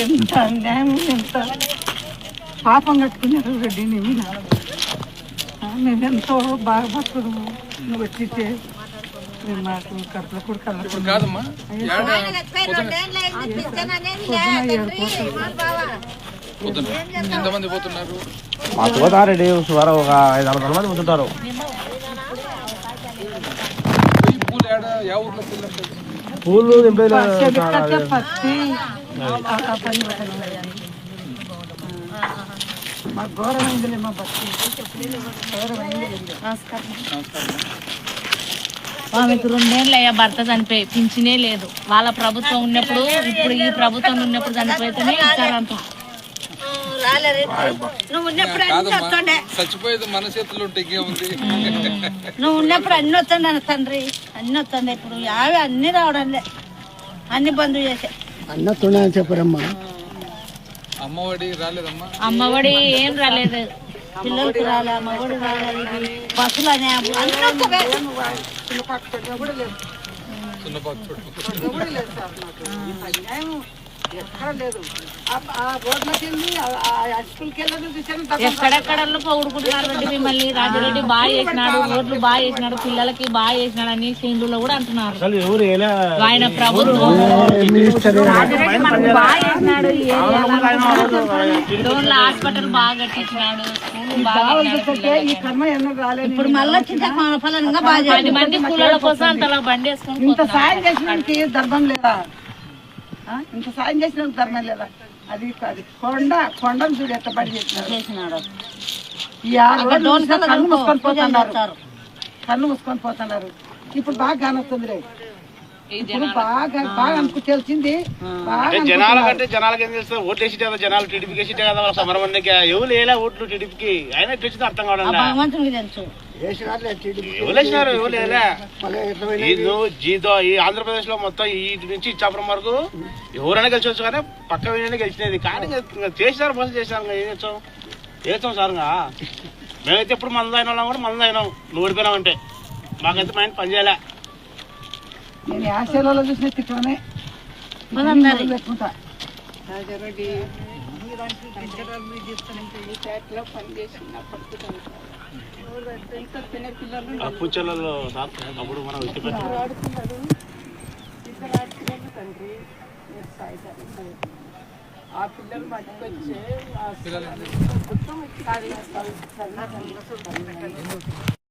ఎంత అన్యాయం, ఎంత పాపం కట్టుకున్నారు రెడ్డి. మేమెంతో బాగా బతుకుడు నువ్వు వచ్చితే మాకు కట్ల కూడా కాదమ్మా. ఎంతమంది పోతున్నారు? పోతారెడ్డి సుమారు ఒక 5-6 మంది పోతుంటారు. పూలు పత్తి మా ఘోరమైందిలే, మా బస్సు ఆమెకు 2 ఏళ్ళు అయ్యా భర్త చనిపోయి పింఛనే లేదు. వాళ్ళ ప్రభుత్వం ఉన్నప్పుడు, ఇప్పుడు ఈ ప్రభుత్వం ఉన్నప్పుడు చనిపోతేనే ఇస్తారంట. చచ్చిపోయేది మన చేతుల్లో ఉంటే ఉంది. నువ్వు ఉన్నప్పుడు అన్ని వస్తుండే తండ్రి, అన్ని వస్తుండే. ఇప్పుడు యావి అన్ని రావడంలే, అన్ని బంద్ చేసే. అన్న తున్నాయని చెప్పరమ్మా. అమ్మఒడి రాలేదమ్మా? అమ్మఒడి ఏం రాలేదు, పిల్లలకి రాలే, అమ్మఒడి రాలేదు. బస్సులు అనే ఎక్కడెక్కడల్లో పొగుడుకుంటున్నారు రెడ్డి మిమ్మల్ని. రాజరెడ్డి బాగా చేసినాడు, రోడ్లు బాగా చేసినాడు, పిల్లలకి బాగా చేసినాడు అని సింధులో కూడా అంటున్నారు. ఆయన ప్రభుత్వం రాజరెడ్డి మనకు బాగా చేసినాడు. డోన్ల హాస్పిటల్ బాగా కట్టించినాడు, ఇప్పుడు మళ్ళీ ఫలంగా బాగా 10 మంది స్కూళ్ళ కోసం అంతలా బండి వేసుకొని ఇంత సాయం చేసినానికి ధర్మం లేదా? ఇంత సాయం చేసినందుకు ధర్మం లేదా? అది కొండను చూడు ఎట్ట పడి చేసినాడు. కన్ను మూసుకొని పోతున్నారు, కన్ను మూసుకొని పోతున్నారు. ఇప్పుడు బాగా కానొస్తుంది రే, ఇప్పుడు బాగా అనుకు తెలిసింది. జనాల కంటే జనాలకి ఏం చేస్తారు? ఓట్లు వేసి జనాలు టీడీపీకి వేసి కదా వాళ్ళ సమరం. ఎవరు వేయలే ఓట్లు టీడీపీకి, అయినా ఎట్లా అర్థం కావడం. ఈ ఆంధ్రప్రదేశ్ లో మొత్తం ఈ నుంచి ఇచ్చాపురం వరకు ఎవరైనా గెలిచవచ్చు, కానీ పక్క వేయనే గెలిచినది. కానీ చేసినారు, మోసం చేసినారు. ఏం చేస్తాం సార్? మేమైతే ఎప్పుడు మందు అయిన వాళ్ళం కూడా మందు అయినాం. నువ్వు ఓడిపోయినావు అంటే మాకైతే మైండ్ పని చేయలే. నేను ఆశయాలలో చూసిన తిట్టుకునే పెట్టుకుంటా. రాజారెడ్డి పూచలలో అప్పుడు మనం ఆ పిల్లలు మట్టుకొచ్చే